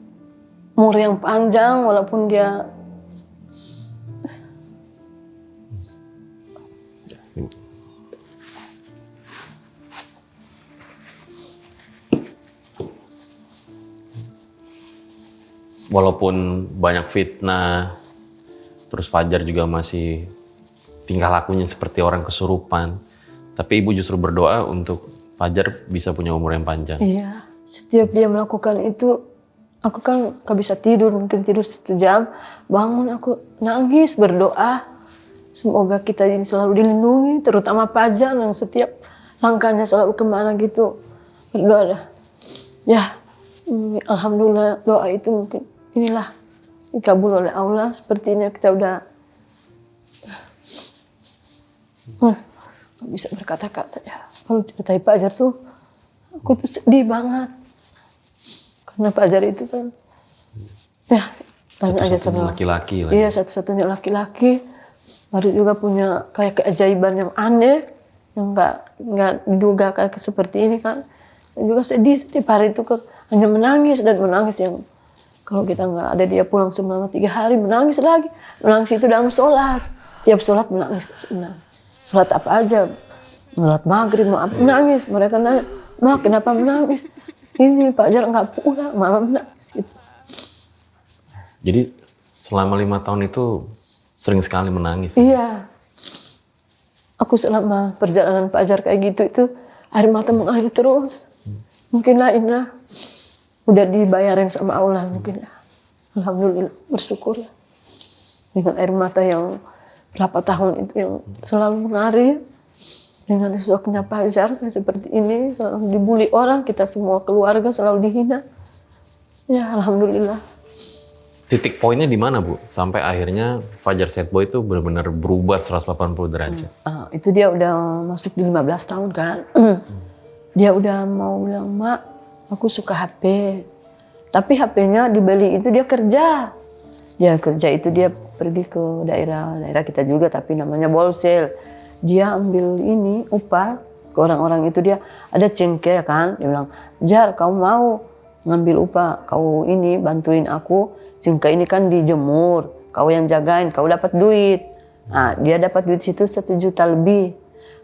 umur yang panjang walaupun dia walaupun banyak fitnah, terus Fajar juga masih tingkah lakunya seperti orang kesurupan, tapi Ibu justru berdoa untuk Fajar bisa punya umur yang panjang. Iya, setiap dia melakukan itu, aku kan gak bisa tidur, mungkin tidur 1 jam, bangun aku nangis berdoa, semoga kita ini selalu dilindungi, terutama Fajar yang setiap langkahnya selalu kemana gitu, berdoa dah. Ya, alhamdulillah doa itu mungkin inilah dikabul oleh Allah, sepertinya kita udah gak bisa berkata-kata ya. Kalau ceritain Fajar tuh, aku tuh sedih banget. Karena Fajar itu kan, ya tanya aja sama laki-laki lah. Iya, satu-satunya laki-laki. Baru juga punya kayak keajaiban yang aneh, yang nggak diduga kayak seperti ini kan. Dan juga sedih setiap hari itu hanya menangis dan menangis yang kalau kita nggak ada dia pulang selama 3 hari menangis lagi. Menangis itu dalam sholat. Tiap sholat menangis. Sholat apa aja. Sholat maghrib menangis. Mereka nanya, Ma kenapa menangis? Ini Pak Jar nggak pulang, Mama menangis gitu. Jadi selama 5 tahun itu sering sekali menangis. Iya. Aku selama perjalanan Pak Jar kayak gitu itu air mata mengalir terus. Mungkin lah Inna udah dibayarin sama Allah mungkin ya. Alhamdulillah bersyukur ya. Dengan air mata yang berapa tahun itu yang selalu mengalir. Dengan sosoknya Pak Jar seperti ini selalu dibully orang, kita semua keluarga selalu dihina. Ya Alhamdulillah. Titik poinnya di mana Bu? Sampai akhirnya Fajar Sad Boy itu benar-benar berubah 180 derajat. Itu dia udah masuk di 15 tahun kan. Dia udah mau bilang, Mak, aku suka HP. Tapi HP-nya dibeli itu dia kerja. Dia kerja itu dia pergi ke daerah kita juga tapi namanya Bolsel. Dia ambil ini upah ke orang-orang itu dia ada cengkeh kan. Dia bilang, Jar kamu mau ngambil upah, kau ini bantuin aku. Cengkeh ini kan dijemur, kau yang jagain, kau dapat duit. Nah, dia dapat duit situ 1 juta lebih.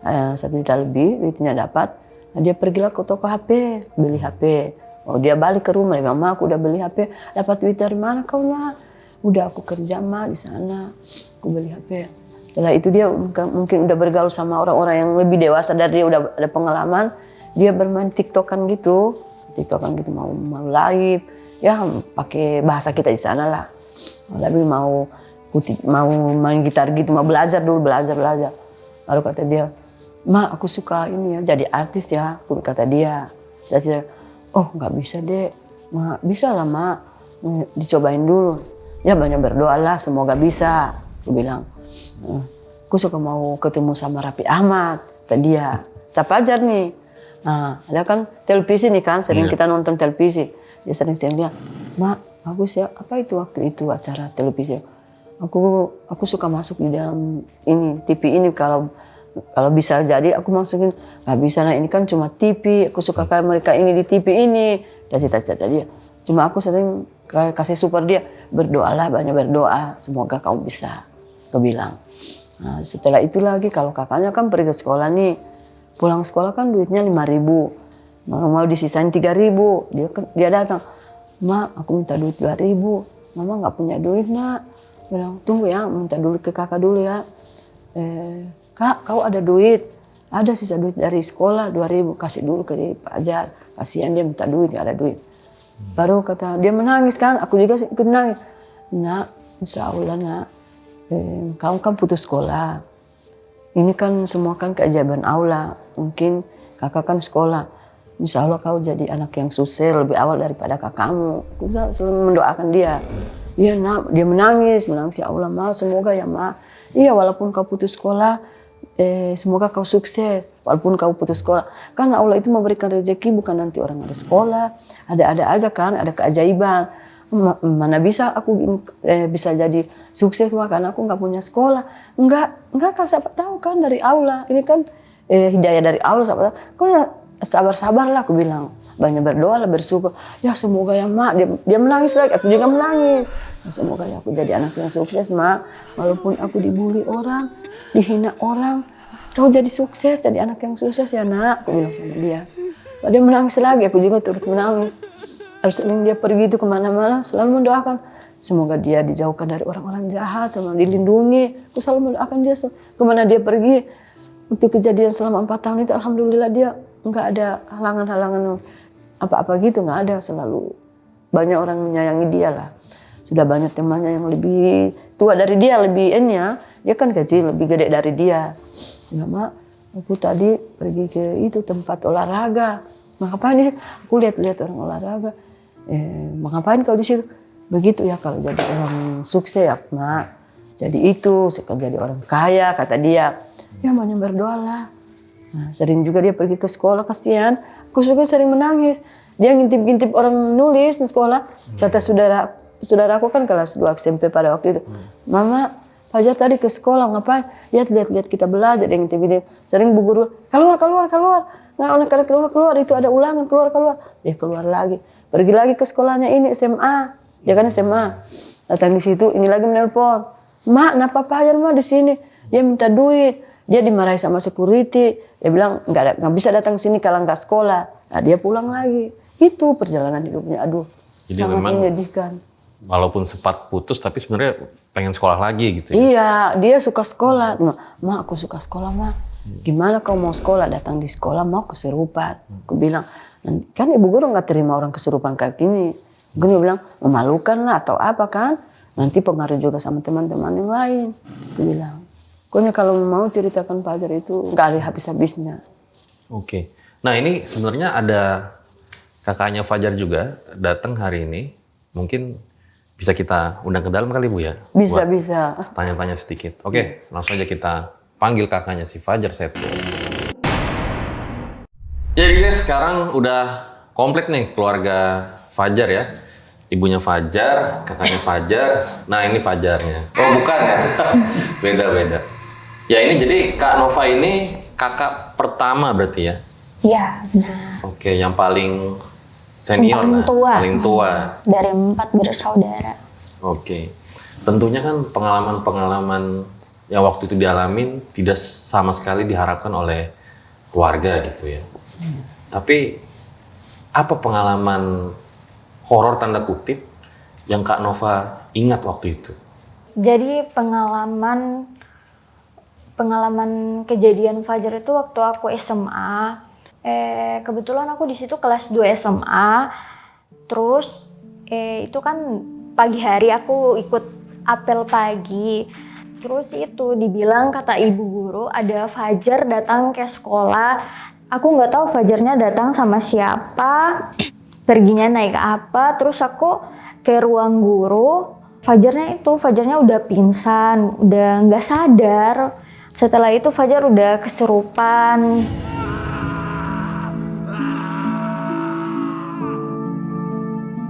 1 juta lebih duitnya dapat. Nah, dia pergilah ke toko HP, beli HP. Oh, dia balik ke rumah, Mama aku udah beli HP, dapat duit dari mana kau lah? Udah aku kerja di sana, aku beli HP. Setelah itu dia mungkin udah bergaul sama orang-orang yang lebih dewasa dari dia, udah ada pengalaman. Dia bermain TikTokan gitu mau live, ya pakai bahasa kita di sana lah. Lebih mau main gitar gitu, mau belajar. Baru kata dia, Ma aku suka ini ya jadi artis ya, kata dia. Saya oh nggak bisa deh, Ma bisa lah Ma, dicobain dulu. Ya banyak berdoa lah semoga bisa, aku bilang. Aku suka mau ketemu sama Raffi Ahmad, kata dia. Siapa aja nih? Nah, ada kan televisi nih kan, sering kita nonton televisi. Dia sering dia, Ma bagus ya, apa itu waktu itu acara televisi? Aku suka masuk di dalam ini TV ini kalau bisa jadi aku masukin. Nggak bisa lah ini kan cuma TV, aku suka kayak mereka ini di TV ini. Cita-cita dia. Cuma aku sering kasih support dia, berdoalah banyak berdoa, semoga kamu bisa, aku bilang. Nah, setelah itu lagi kalau kakaknya kan pergi ke sekolah nih, pulang sekolah kan duitnya 5.000, mau disisain 3.000, dia datang, Ma aku minta duit 2.000, Mama nggak punya duit nak, bilang tunggu ya minta dulu ke kakak dulu ya. Kak kau ada duit? Ada sisa duit dari sekolah 2.000, kasih dulu ke Pak Jar, kasihan dia minta duit nggak ada duit. Baru kata dia menangis kan, aku juga ikut nangis. Nak, insya Allah nak, kamu kan putus sekolah. Ini kan semua kan keajaiban Allah. Mungkin kakak kan sekolah. Insya Allah kau jadi anak yang sukses lebih awal daripada kakakmu. Aku selalu mendoakan dia. Iya nak, dia menangis ya Allah Ma, semoga ya Ma. Iya walaupun kau putus sekolah, semoga kau sukses. Walaupun kau putus sekolah, kan Allah itu memberikan rezeki bukan nanti orang ada sekolah, ada aja kan, ada keajaiban. Mana bisa aku bisa jadi sukses karena aku nggak punya sekolah. Enggak kan siapa tahu kan dari Allah. Ini kan hidayah dari Allah siapa tahu. Kau sabar-sabarlah aku bilang. Banyak berdoa lah bersyukur. Ya semoga ya Mak, dia menangis lagi, aku juga menangis. Ya, semoga ya aku jadi anak yang sukses Mak. Walaupun aku dibully orang, dihina orang, kau jadi sukses, jadi anak yang sukses ya Nak, aku bilang sama dia. Dia menangis lagi, aku juga turut menangis. Harus sering dia pergi itu kemana-mana, selalu mendoakan. Semoga dia dijauhkan dari orang-orang jahat, sama dilindungi. Aku selalu mendoakan dia, kemana dia pergi. Waktu kejadian selama 4 tahun itu, alhamdulillah dia nggak ada halangan-halangan apa-apa gitu, nggak ada. Selalu banyak orang menyayangi dia lah. Sudah banyak temannya yang lebih tua dari dia, lebih dia kan kecil, lebih gede dari dia. Ya Mak, aku tadi pergi ke itu tempat olahraga. Ngapain di situ? Aku lihat orang olahraga. Ngapain kau di situ? Begitu ya kalau jadi orang sukses ya Mak. Jadi itu, sekarang jadi orang kaya kata dia. Ya banyak berdoa lah. Nah, sering juga dia pergi ke sekolah, kasihan. Aku juga sering menangis. Dia ngintip-ngintip orang nulis di sekolah. Kata saudaraku kan kelas 2 SMP pada waktu itu. Mama, Fajar tadi ke sekolah ngapain? Lihat kita belajar. Dia ngintip-ngintip. Sering bu guru, keluar. nggak oleh karena keluar itu ada ulangan keluar. Dia keluar lagi, pergi lagi ke sekolahnya ini SMA, dia kan SMA. Datang di situ, ini lagi menelpon, Mak, kenapa Fajar mah di sini? Dia minta duit, dia dimarahi sama security, dia bilang nggak bisa datang sini kalau nggak sekolah. Nah, dia pulang lagi. Itu perjalanan hidupnya, aduh, Jadi sangat memang menyedihkan. walaupun sempat putus tapi sebenarnya pengen sekolah lagi gitu ya. Iya, dia suka sekolah. Mak, aku suka sekolah, Mak. Gimana kau mau sekolah? Datang di sekolah mau kesurupan. Aku bilang, kan ibu guru nggak terima orang kesurupan kayak gini. Gue bilang, memalukan lah atau apa kan. Nanti pengaruh juga sama teman-teman yang lain. Aku bilang, pokoknya kalau mau ceritakan Fajar itu nggak ada habis-habisnya. Oke. Nah ini sebenarnya ada kakaknya Fajar juga datang hari ini. Mungkin bisa kita undang ke dalam kali Bu ya? Bisa. Tanya-tanya sedikit. Oke, langsung aja kita panggil kakaknya si Fajar Setu. Jadi guys, sekarang udah komplit nih keluarga Fajar ya. Ibunya Fajar, kakaknya Fajar. Nah ini Fajarnya. Oh bukan ya? Beda-beda. Ya ini jadi Kak Nova ini kakak pertama berarti ya? Iya, benar. Oke, yang paling senior Paling lah, tua. paling tua. Dari 4 bersaudara. Oke. Tentunya kan pengalaman-pengalaman yang waktu itu dialamin tidak sama sekali diharapkan oleh keluarga gitu ya. Tapi apa pengalaman horor tanda kutip yang Kak Nova ingat waktu itu? Jadi pengalaman kejadian Fajar itu waktu aku SMA. Kebetulan aku di situ kelas 2 SMA. Terus itu kan pagi hari aku ikut apel pagi. Terus itu dibilang kata ibu guru ada Fajar datang ke sekolah. Aku nggak tahu Fajarnya datang sama siapa, perginya naik apa. Terus aku ke ruang guru, Fajarnya udah pingsan, udah nggak sadar. Setelah itu Fajar udah kesurupan.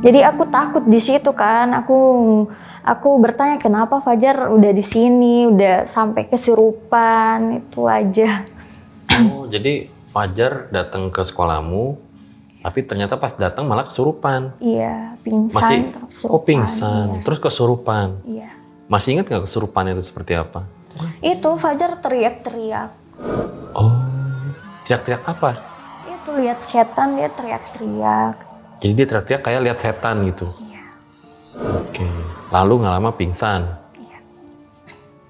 Jadi aku takut di situ kan, aku bertanya kenapa Fajar udah di sini, udah sampai kesurupan, itu aja. Oh, jadi Fajar datang ke sekolahmu, tapi ternyata pas datang malah kesurupan. Iya, pingsan. Masih, terus kesurupan. pingsan, Iya. terus kesurupan. Iya. Masih ingat nggak kesurupan itu seperti apa? Itu Fajar teriak-teriak. Oh, teriak-teriak apa? Itu lihat setan dia teriak-teriak. Jadi dia teriak-teriak kayak lihat setan gitu? Iya. Oke, lalu nggak lama pingsan. Iya.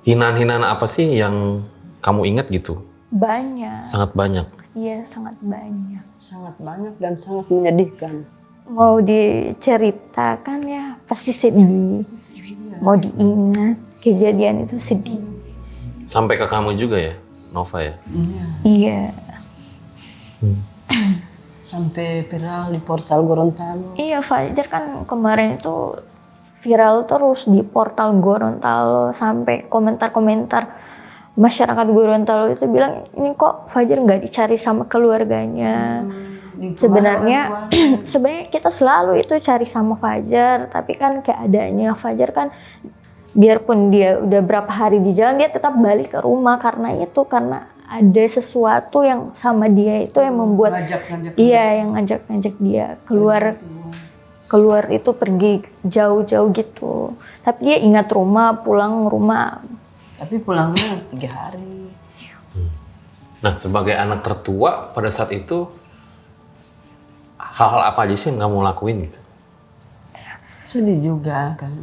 Hinaan-hinaan apa sih yang kamu ingat gitu? Banyak. Sangat banyak. Iya, sangat banyak. Sangat banyak dan sangat menyedihkan. Mau diceritakan ya pasti sedih. Mau diingat kejadian itu sedih. Sampai ke kamu juga ya, Nova ya? Iya. Sampai viral di portal Gorontalo. Iya, Fajar kan kemarin itu viral terus di portal Gorontalo, sampai komentar-komentar masyarakat Gorontalo itu bilang ini kok Fajar nggak dicari sama keluarganya. Sebenarnya kita selalu itu cari sama Fajar, tapi kan keadaannya Fajar kan biarpun dia udah berapa hari di jalan dia tetap balik ke rumah karena ada sesuatu yang sama dia itu yang membuat yang ngajak dia keluar itu pergi jauh-jauh gitu. Tapi dia ingat rumah, pulang rumah. Tapi pulangnya 3 hari. Nah, sebagai anak tertua pada saat itu, hal-hal apa aja sih yang kamu lakuin gitu? Sedih juga kan.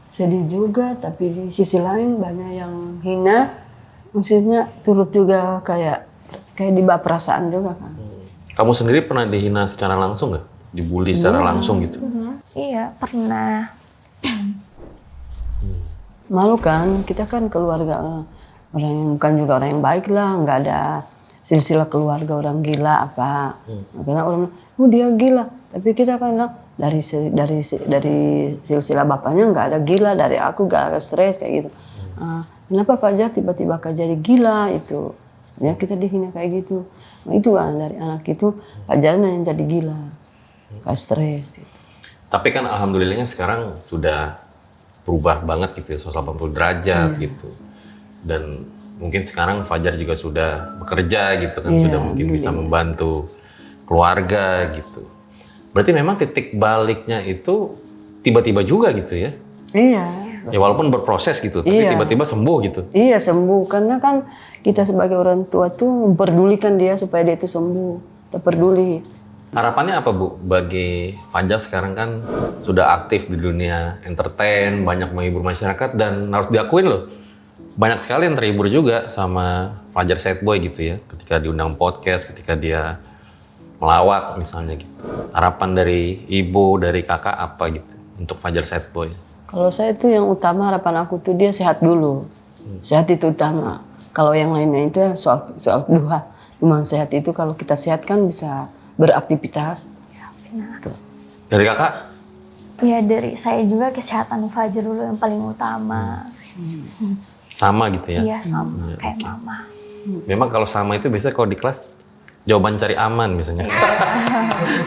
Sedih juga, tapi di sisi lain banyak yang hina. Maksudnya turut juga kayak dibawa perasaan juga kan. Kamu sendiri pernah dihina secara langsung nggak? Dibully secara langsung gitu? Iya, pernah. Malu kan, kita kan keluarga orang yang bukan juga orang yang baik lah, nggak ada silsilah keluarga orang gila apa. Karena orang dia gila, tapi kita kan bilang dari silsilah bapaknya nggak ada gila, dari aku nggak ada stres kayak gitu. Kenapa Fajar tiba-tiba jadi gila itu? Ya kita dihina kayak gitu. Nah, itu kan dari anak itu Fajar yang jadi gila, kayak stres. Gitu. Tapi kan alhamdulillahnya sekarang sudah berubah banget gitu ya, 180 derajat gitu. Dan mungkin sekarang Fajar juga sudah bekerja gitu kan, Iya, sudah mungkin bisa membantu keluarga gitu. Berarti memang titik baliknya itu tiba-tiba juga gitu ya? Iya. Ya walaupun berproses gitu, tapi Iya. tiba-tiba sembuh gitu. Iya sembuh, karena kan kita sebagai orang tua tuh memperdulikan dia supaya dia itu sembuh. Kita peduli. Harapannya apa Bu bagi Fajar sekarang kan sudah aktif di dunia entertain, banyak menghibur masyarakat dan harus diakuin loh, banyak sekali yang terhibur juga sama Fajar Sad Boy gitu ya, ketika diundang podcast, ketika dia melawak misalnya gitu. Harapan dari ibu, dari kakak apa gitu untuk Fajar Sad Boy? Kalau saya tuh yang utama harapan aku tuh dia sehat dulu. Sehat itu utama. Kalau yang lainnya itu soal kedua. Cuma sehat itu kalau kita sehat kan bisa beraktivitas. Tuh. Dari kakak? Ya dari saya juga kesehatan Fajar dulu yang paling utama. Sama gitu ya? Iya sama kayak mama. Memang kalau sama itu biasanya kalau di kelas jawaban cari aman misalnya.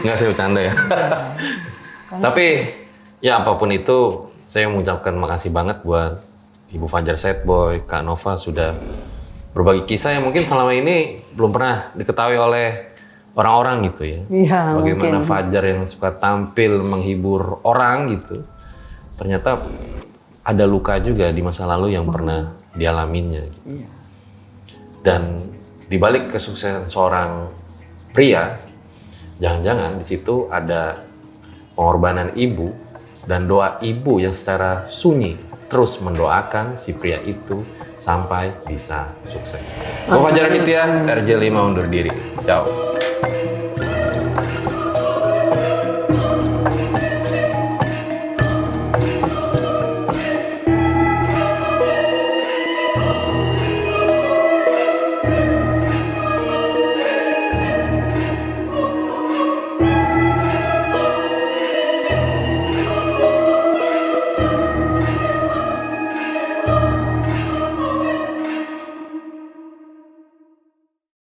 Nggak sih, bercanda ya. Tapi ya apapun itu, saya mengucapkan makasih banget buat Ibu Fajar Sad Boy, Kak Nova sudah berbagi kisah yang mungkin selama ini belum pernah diketahui oleh orang-orang gitu ya. Iya, Bagaimana mungkin. Fajar yang suka tampil menghibur orang gitu, ternyata ada luka juga di masa lalu yang pernah dialaminya. Gitu. Dan dibalik kesuksesan seorang pria, jangan-jangan di situ ada pengorbanan ibu dan doa ibu yang secara sunyi terus mendoakan si pria itu sampai bisa sukses. Gue Fajar Aditya, RJ5 undur diri. Ciao.